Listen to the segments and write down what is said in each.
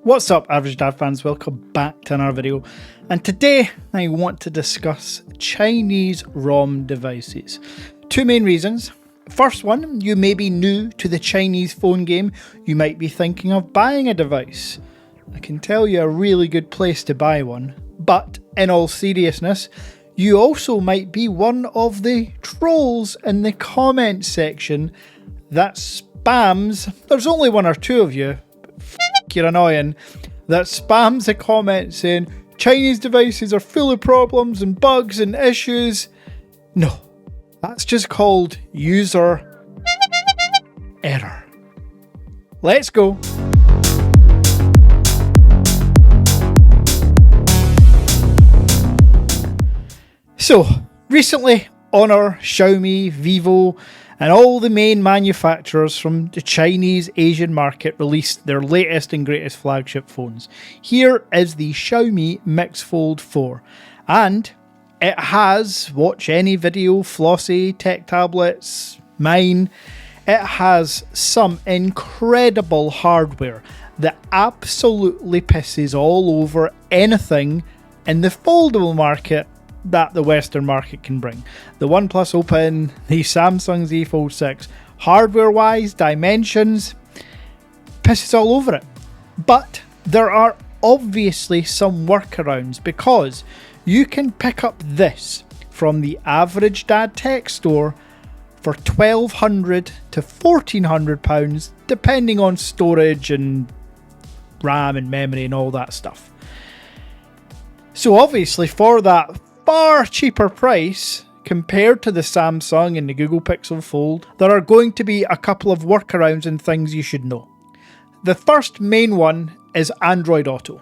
What's up, Average Dad fans? Welcome back to another video, and today I want to discuss Chinese ROM devices. Two main reasons. First one, you may be new to the Chinese phone game. You might be thinking of buying a device. I can tell you a really good place to buy one, but in all seriousness, you also might be one of the trolls in the comment section that spams, there's only one or two of you, you're annoying, that spams the comment saying Chinese devices are full of problems and bugs and issues. No, that's just called user error. Let's go. So, recently Honor, Xiaomi, Vivo and all the main manufacturers from the Chinese Asian market released their latest and greatest flagship phones. Here is the Xiaomi Mix Fold 4, and it has, watch any video, Flossy, Tech Tablets, mine, it has some incredible hardware that absolutely pisses all over anything in the foldable market that the Western market can bring. The OnePlus Open, the Samsung Z Fold 6, hardware wise, dimensions, pisses all over it. But there are obviously some workarounds, because you can pick up this from the Average Dad Tech store for £1,200 to £1,400 depending on storage and RAM and memory and all that stuff. So obviously for that far cheaper price compared to the Samsung and the Google Pixel Fold, there are going to be a couple of workarounds and things you should know. The first main one is Android Auto.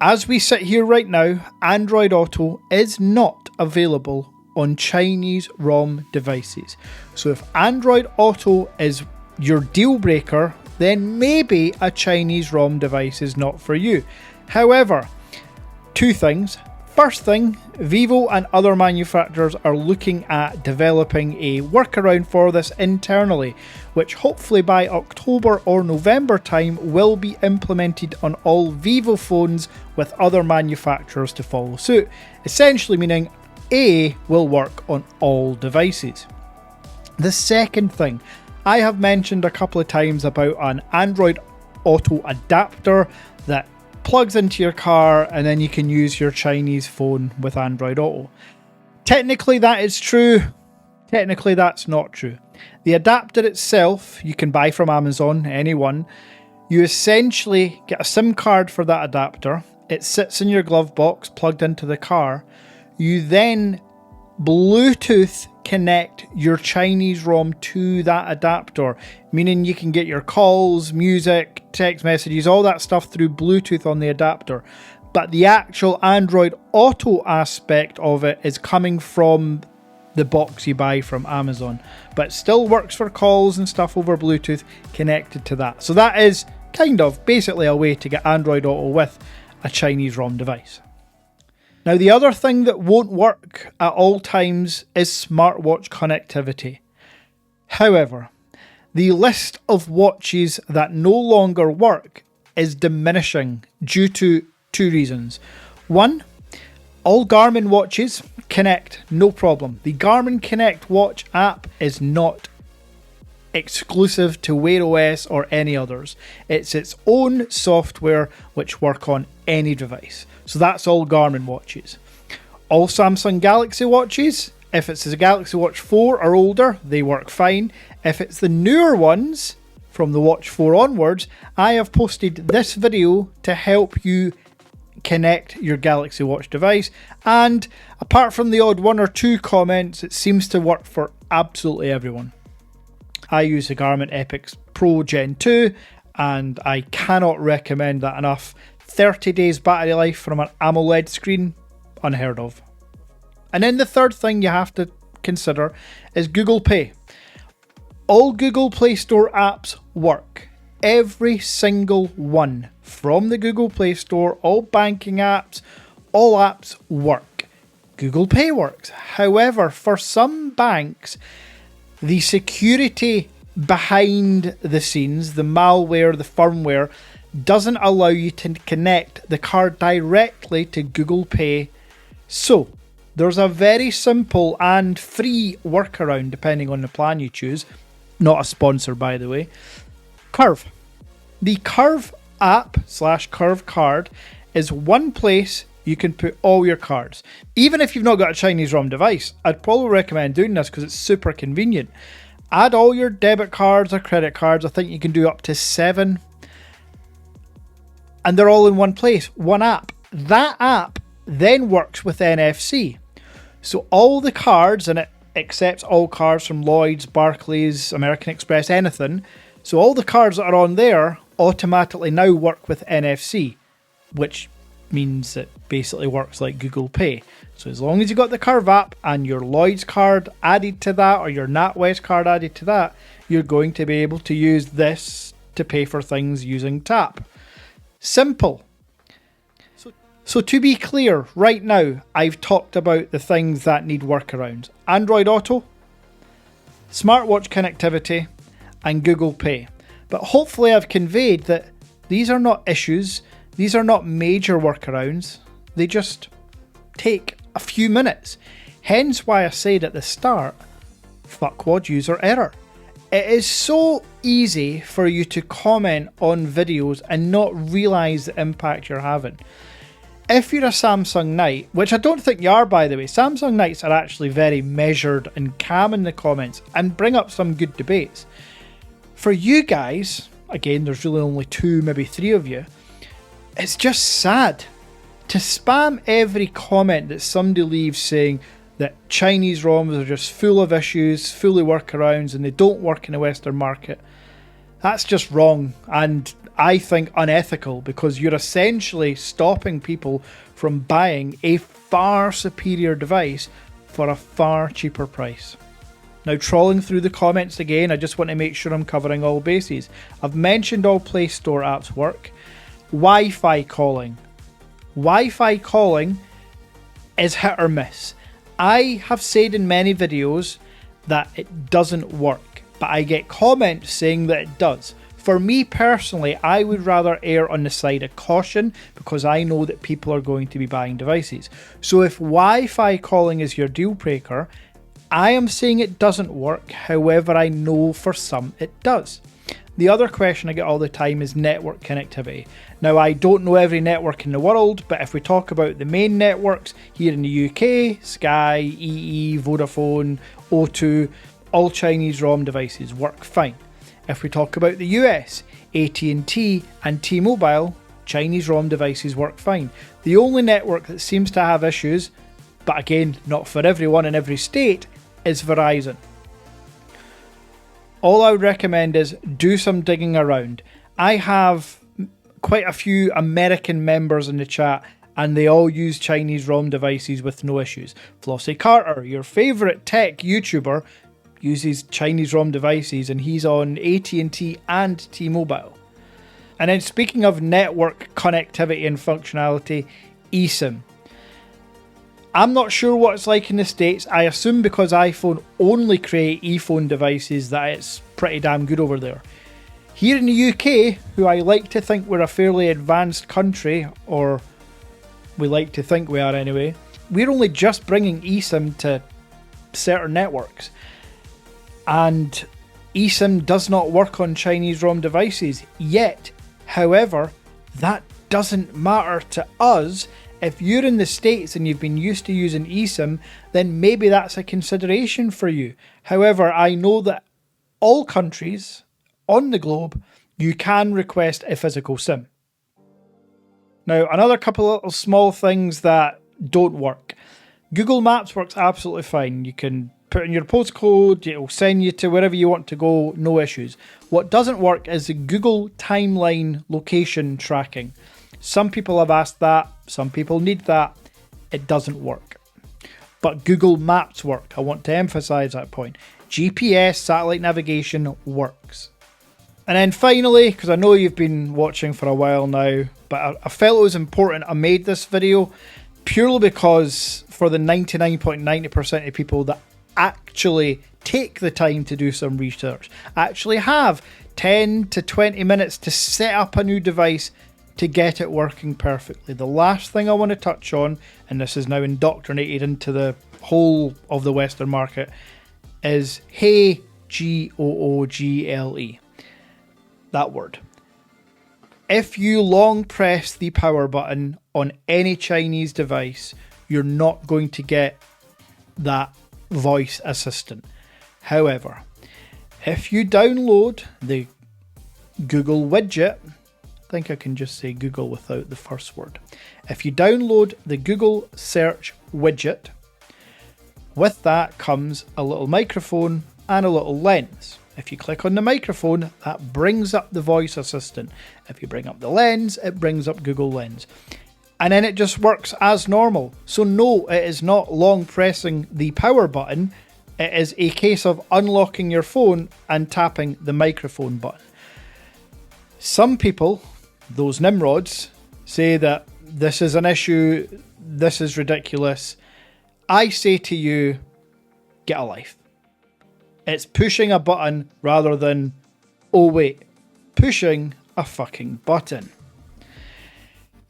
As we sit here right now, Android Auto is not available on Chinese ROM devices. So if Android Auto is your deal breaker, then maybe a Chinese ROM device is not for you. However, two things. First thing, Vivo and other manufacturers are looking at developing a workaround for this internally, which hopefully by October or November time will be implemented on all Vivo phones, with other manufacturers to follow suit, essentially meaning A will work on all devices. The second thing, I have mentioned a couple of times about an Android Auto adapter that plugs into your car and then you can use your Chinese phone with Android Auto. Technically that is true, technically that's not true. The adapter itself you can buy from Amazon, anyone. You essentially get a SIM card for that adapter, it sits in your glove box plugged into the car. You then Bluetooth connect your Chinese ROM to that adapter, meaning you can get your calls, music, text messages, all that stuff through Bluetooth on the adapter. But the actual Android Auto aspect of it is coming from the box you buy from Amazon, but still works for calls and stuff over Bluetooth connected to that. So that is kind of basically a way to get Android Auto with a Chinese ROM device. Now, the other thing that won't work at all times is smartwatch connectivity. However, the list of watches that no longer work is diminishing due to two reasons. One, all Garmin watches connect, no problem. The Garmin Connect watch app is not exclusive to Wear OS or any others. It's its own software which work on any device. So that's all Garmin watches. All Samsung Galaxy watches, if it's a Galaxy Watch 4 or older, they work fine. If it's the newer ones, from the Watch 4 onwards, I have posted this video to help you connect your Galaxy Watch device. And apart from the odd one or two comments, it seems to work for absolutely everyone. I use the Garmin Epix Pro Gen 2 and I cannot recommend that enough. 30 days battery life from an AMOLED screen, unheard of. And then the third thing you have to consider is Google Pay. All Google Play Store apps work. Every single one from the Google Play Store, all banking apps, all apps work. Google Pay works. However, for some banks, the security behind the scenes, the malware, the firmware, doesn't allow you to connect the card directly to Google Pay. So there's a very simple and free workaround depending on the plan you choose. Not a sponsor, by the way. Curve. The Curve app / Curve card is one place you can put all your cards. Even if you've not got a Chinese ROM device, I'd probably recommend doing this because it's super convenient. Add all your debit cards or credit cards. I think you can do up to 7. And they're all in one place, one app. That app then works with NFC. So all the cards, and it accepts all cards from Lloyds, Barclays, American Express, anything. So all the cards that are on there automatically now work with NFC, which means it basically works like Google Pay. So as long as you got the Curve app and your Lloyds card added to that, or your NatWest card added to that, you're going to be able to use this to pay for things using Tap. Simple. So to be clear, right now, I've talked about the things that need workarounds. Android Auto, Smartwatch connectivity, and Google Pay. But hopefully I've conveyed that these are not issues, these are not major workarounds, they just take a few minutes. Hence why I said at the start, fuckwad user error. It is so easy for you to comment on videos and not realise the impact you're having. If you're a Samsung Knight, which I don't think you are, by the way, Samsung Knights are actually very measured and calm in the comments and bring up some good debates. For you guys, again, there's really only 2, maybe 3 of you, it's just sad to spam every comment that somebody leaves saying that Chinese ROMs are just full of issues, full of workarounds, and they don't work in the Western market. That's just wrong, and I think unethical, because you're essentially stopping people from buying a far superior device for a far cheaper price. Now, trawling through the comments again, I just want to make sure I'm covering all bases. I've mentioned all Play Store apps work. Wi-Fi calling. Wi-Fi calling is hit or miss. I have said in many videos that it doesn't work, but I get comments saying that it does. For me personally, I would rather err on the side of caution because I know that people are going to be buying devices. So if Wi-Fi calling is your deal breaker, I am saying it doesn't work. However, I know for some it does. The other question I get all the time is network connectivity. Now, I don't know every network in the world, but if we talk about the main networks here in the UK, Sky, EE, Vodafone, O2, all Chinese ROM devices work fine. If we talk about the US, AT&T and T-Mobile, Chinese ROM devices work fine. The only network that seems to have issues, but again, not for everyone in every state, is Verizon. All I would recommend is do some digging around. I have quite a few American members in the chat and they all use Chinese ROM devices with no issues. Flossie Carter, your favourite tech YouTuber, uses Chinese ROM devices and he's on AT&T and T-Mobile. And then speaking of network connectivity and functionality, eSIM. I'm not sure what it's like in the States. I assume because iPhone only create ePhone devices that it's pretty damn good over there. Here in the UK, who I like to think we're a fairly advanced country, or we like to think we are anyway, we're only just bringing eSIM to certain networks. And eSIM does not work on Chinese ROM devices yet. However, that doesn't matter to us. If you're in the States and you've been used to using eSIM, then maybe that's a consideration for you. However, I know that all countries on the globe, you can request a physical SIM. Now, another couple of little small things that don't work. Google Maps works absolutely fine. You can put in your postcode, it will send you to wherever you want to go, no issues. What doesn't work is the Google Timeline location tracking. Some people have asked that, some people need that, it doesn't work. But Google Maps work, I want to emphasize that point. GPS, satellite navigation works. And then finally, because I know you've been watching for a while now, but I felt it was important I made this video purely because for the 99.90% of people that actually take the time to do some research, actually have 10 to 20 minutes to set up a new device to get it working perfectly. The last thing I want to touch on, and this is now indoctrinated into the whole of the Western market, is Hey, Google. That word. If you long press the power button on any Chinese device, you're not going to get that voice assistant. However, if you download the Google widget, I think I can just say Google without the first word. If you download the Google search widget, with that comes a little microphone and a little lens. If you click on the microphone, that brings up the voice assistant. If you bring up the lens, it brings up Google Lens. And then it just works as normal. So no, it is not long pressing the power button. It is a case of unlocking your phone and tapping the microphone button. Some people, those nimrods, say that this is an issue, this is ridiculous. I say to you, get a life. It's pushing a button rather than, oh wait, pushing a fucking button.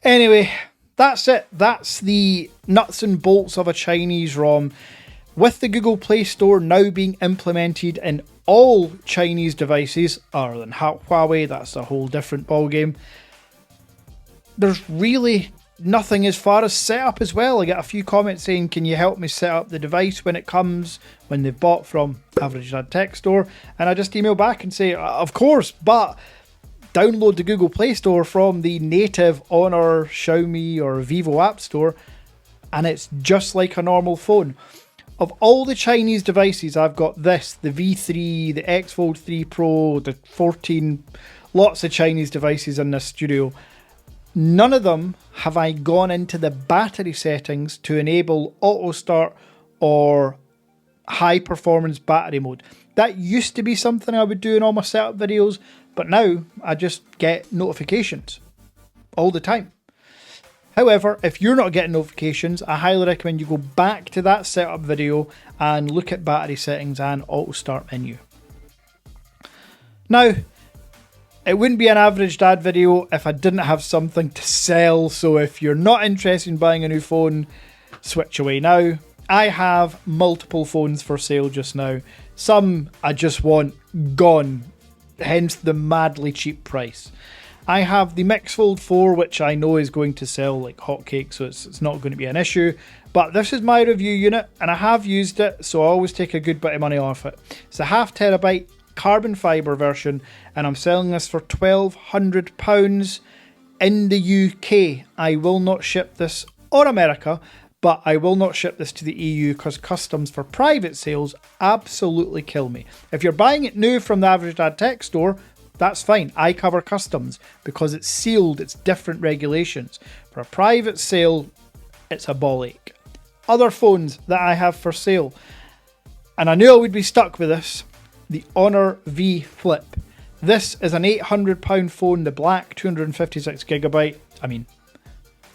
Anyway, that's it. That's the nuts and bolts of a Chinese ROM. With the Google Play Store now being implemented in all Chinese devices, other than Huawei, that's a whole different ballgame. There's really nothing as far as setup as well. I get a few comments saying, can you help me set up the device when it comes, when they've bought from Average Dad Tech Store? And I just email back and say, of course, but download the Google Play Store from the native Honor, Xiaomi or Vivo App Store, and it's just like a normal phone. Of all the Chinese devices, I've got this, the V3, the X Fold 3 Pro, the 14, lots of Chinese devices in this studio. None of them have I gone into the battery settings to enable auto start or high performance battery mode. That used to be something I would do in all my setup videos, but now I just get notifications all the time. However, if you're not getting notifications, I highly recommend you go back to that setup video and look at battery settings and auto start menu. Now, it wouldn't be an Average Dad video if I didn't have something to sell, so if you're not interested in buying a new phone, switch away now. I have multiple phones for sale just now. Some I just want gone, hence the madly cheap price. I have the Mix Fold 4, which I know is going to sell like hotcakes, so it's not going to be an issue. But this is my review unit, and I have used it, so I always take a good bit of money off it. It's a 0.5 terabyte carbon fibre version, and I'm selling this for £1,200 in the UK. I will not ship this or America, but I will not ship this to the EU because customs for private sales absolutely kill me. If you're buying it new from the Average Dad Tech Store, that's fine. I cover customs because it's sealed, it's different regulations. For a private sale, it's a ball ache. Other phones that I have for sale, and I knew I would be stuck with this, the Honor V Flip. This is an £800 phone, the black 256GB. I mean,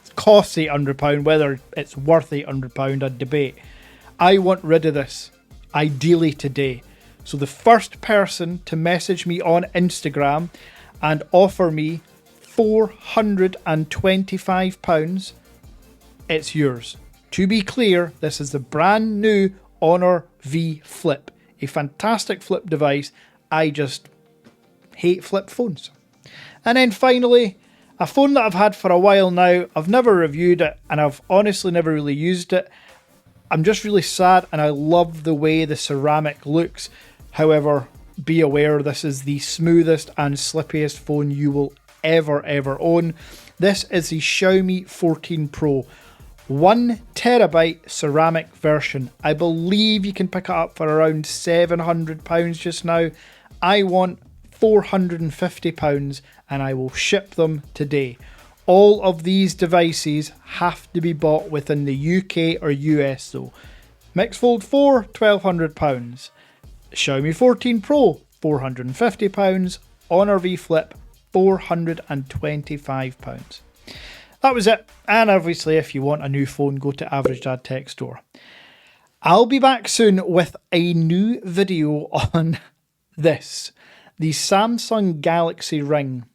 it costs £800, whether it's worth £800, I'd debate. I want rid of this, ideally today. So the first person to message me on Instagram and offer me £425, it's yours. To be clear, this is the brand new Honor V Flip. A fantastic flip device. I just hate flip phones. And then finally, a phone that I've had for a while now. I've never reviewed it and I've honestly never really used it. I'm just really sad and I love the way the ceramic looks. However, be aware this is the smoothest and slippiest phone you will ever own. This is the Xiaomi 14 Pro. 1 terabyte ceramic version. I believe you can pick it up for around £700 just now. I want £450 and I will ship them today. All of these devices have to be bought within the UK or US though. Mix Fold 4, £1,200. Xiaomi 14 Pro, £450. Honor V Flip, £425. That was it. And obviously, if you want a new phone, go to Average Dad Tech Store. I'll be back soon with a new video on this. the Samsung Galaxy Ring.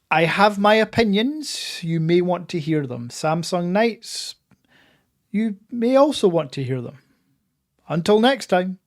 I have my opinions. You may want to hear them. Samsung Knights, you may also want to hear them. Until next time.